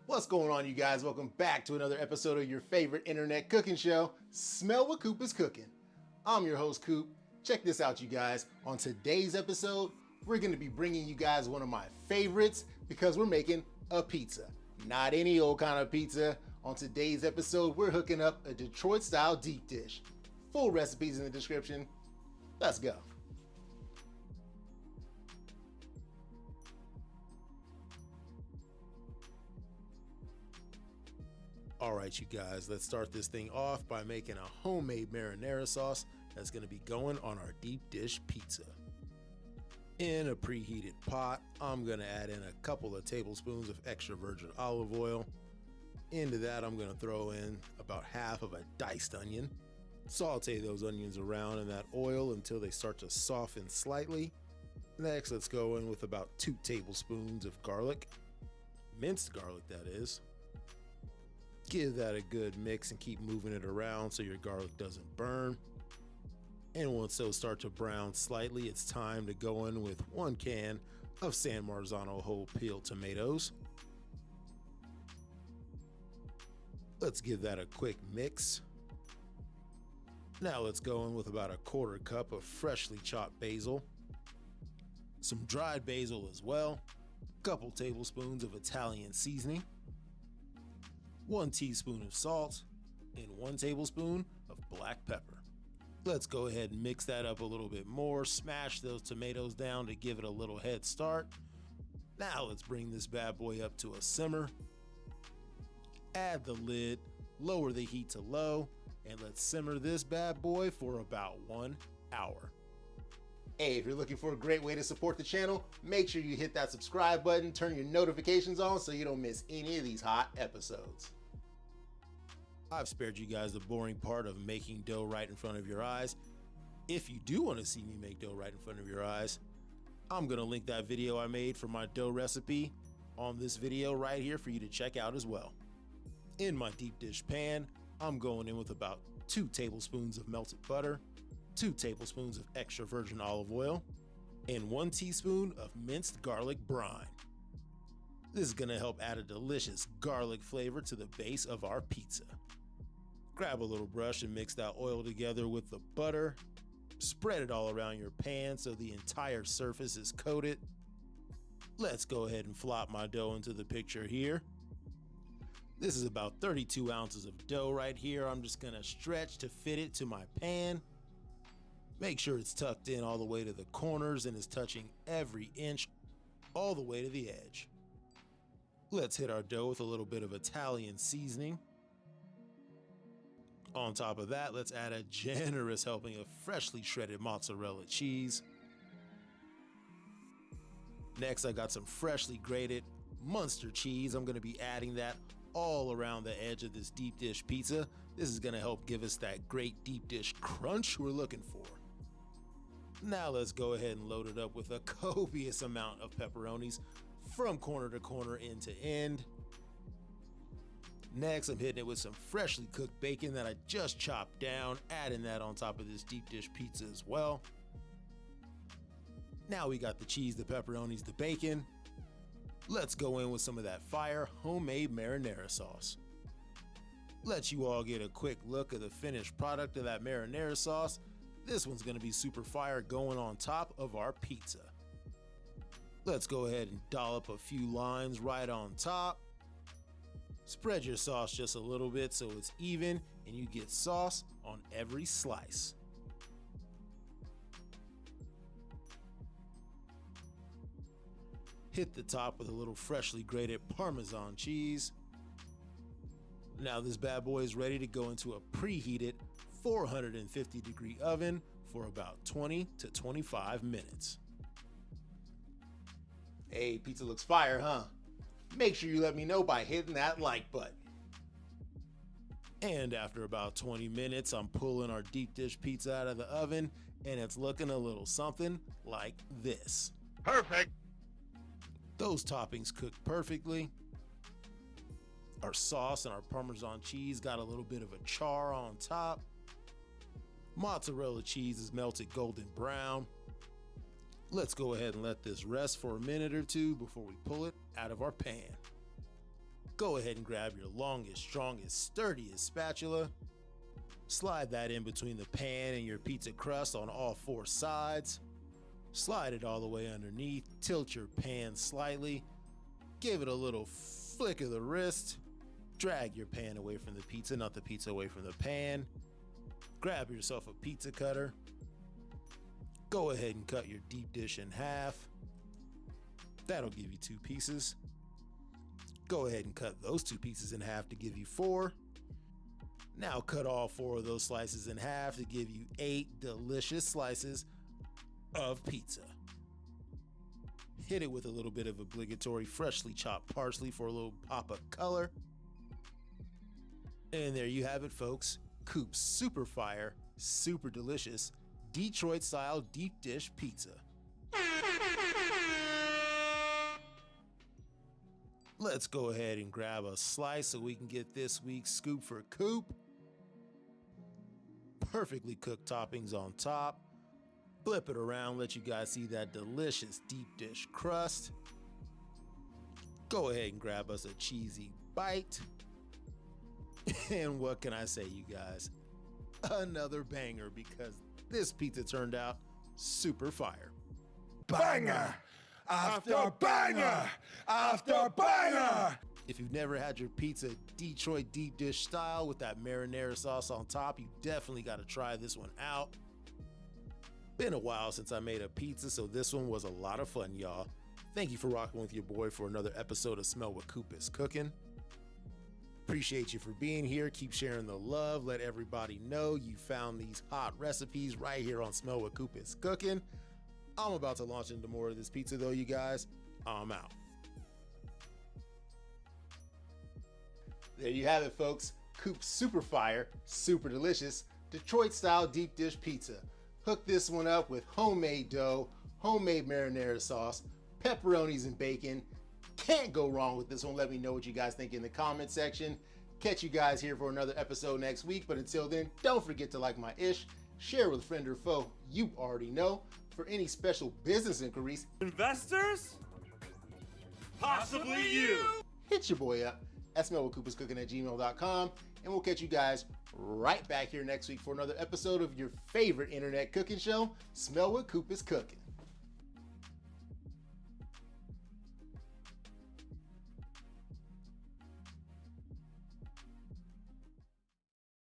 What's going on, you guys? Welcome back to another episode of your favorite internet cooking show, Smell What Coop is Cooking. I'm your host, Coop. Check this out, you guys. On today's episode, we're going to be bringing you guys one of my favorites because we're making a pizza. Not any old kind of pizza. On today's episode, we're hooking up a Detroit-style deep dish. Full recipes in the description. Let's go. All right, you guys, let's start this thing off by making a homemade marinara sauce that's going to be going on our deep dish pizza. In a preheated pot, I'm going to add in a couple of tablespoons of extra virgin olive oil. Into that, I'm going to throw in about half of a diced onion. Saute those onions around in that oil until they start to soften slightly. Next, let's go in with about 2 tablespoons of garlic, minced garlic that is. Give that a good mix and keep moving it around so your garlic doesn't burn. And once those start to brown slightly, it's time to go in with 1 can of San Marzano whole peeled tomatoes. Let's give that a quick mix. Now let's go in with about 1/4 cup of freshly chopped basil, some dried basil as well, a couple tablespoons of Italian seasoning, 1 teaspoon of salt, and 1 tablespoon of black pepper. Let's go ahead and mix that up a little bit more, smash those tomatoes down to give it a little head start. Now let's bring this bad boy up to a simmer. Add the lid, lower the heat to low, and let's simmer this bad boy for about 1 hour. Hey, if you're looking for a great way to support the channel, make sure you hit that subscribe button, turn your notifications on so you don't miss any of these hot episodes. I've spared you guys the boring part of making dough right in front of your eyes. If you do want to see me make dough right in front of your eyes, I'm going to link that video I made for my dough recipe on this video right here for you to check out as well. In my deep dish pan, I'm going in with about 2 tablespoons of melted butter, 2 tablespoons of extra virgin olive oil, and 1 teaspoon of minced garlic brine. This is going to help add a delicious garlic flavor to the base of our pizza. Grab a little brush and mix that oil together with the butter. Spread it all around your pan so the entire surface is coated. Let's go ahead and flop my dough into the picture here. This is about 32 ounces of dough right here. I'm just going to stretch to fit it to my pan. Make sure it's tucked in all the way to the corners and is touching every inch all the way to the edge. Let's hit our dough with a little bit of Italian seasoning. On top of that, let's add a generous helping of freshly shredded mozzarella cheese. Next, I got some freshly grated muenster cheese. I'm going to be adding that all around the edge of this deep dish pizza. This is going to help give us that great deep dish crunch we're looking for. Now let's go ahead and load it up with a copious amount of pepperonis from corner to corner, end to end. Next, I'm hitting it with some freshly cooked bacon that I just chopped down, adding that on top of this deep dish pizza as well. Now we got the cheese, the pepperonis, the bacon. Let's go in with some of that fire homemade marinara sauce. Let you all get a quick look at the finished product of that marinara sauce. This one's going to be super fire going on top of our pizza. Let's go ahead and dollop a few lines right on top. Spread your sauce just a little bit so it's even and you get sauce on every slice. Hit the top with a little freshly grated parmesan cheese. Now this bad boy is ready to go into a preheated 450-degree oven for about 20 to 25 minutes. Hey, pizza looks fire, huh? Make sure you let me know by hitting that like button. And after about 20 minutes, I'm pulling our deep dish pizza out of the oven and it's looking a little something like this. Perfect. Those toppings cooked perfectly. Our sauce and our Parmesan cheese got a little bit of a char on top. Mozzarella cheese is melted golden brown. Let's go ahead and let this rest for a minute or two before we pull it out of our pan. Go ahead and grab your longest, strongest, sturdiest spatula. Slide that in between the pan and your pizza crust on all 4 sides. Slide it all the way underneath, tilt your pan slightly, give it a little flick of the wrist, drag your pan away from the pizza, not the pizza away from the pan. Grab yourself a pizza cutter. Go ahead and cut your deep dish in half. That'll give you 2 pieces. Go ahead and cut those 2 pieces in half to give you 4. Now cut all 4 of those slices in half to give you 8 delicious slices of pizza. Hit it with a little bit of obligatory freshly chopped parsley for a little pop of color. And there you have it, folks. Coop's super fire, super delicious Detroit style deep dish pizza. Let's go ahead and grab a slice so we can get this week's scoop for Coop. Perfectly cooked toppings on top. Flip it around, let you guys see that delicious deep dish crust. Go ahead and grab us a cheesy bite. And what can I say, you guys? Another banger, because this pizza turned out super fire. Banger after banger after banger! If you've never had your pizza Detroit deep dish style with that marinara sauce on top, you definitely got to try this one out. Been a while since I made a pizza, so this one was a lot of fun, y'all. Thank you for rocking with your boy for another episode of Smell What Coop is Cooking. Appreciate you for being here. Keep sharing the love. Let everybody know you found these hot recipes right here on Smell What Coop is Cooking. I'm about to launch into more of this pizza though, you guys. I'm out. There you have it, folks. Coop's super fire, super delicious Detroit style deep dish pizza. Hook this one up with homemade dough, homemade marinara sauce, pepperonis and bacon. Can't go wrong with this one. Let me know what you guys think in the comment section. Catch you guys here for another episode next week. But until then, don't forget to like my ish, share with a friend or foe you already know. For any special business inquiries, Investors? Possibly you! hit your boy up at smellwhatcoopiscooking@gmail.com, and we'll catch you guys right back here next week for another episode of your favorite internet cooking show, Smell What Coop is Cooking.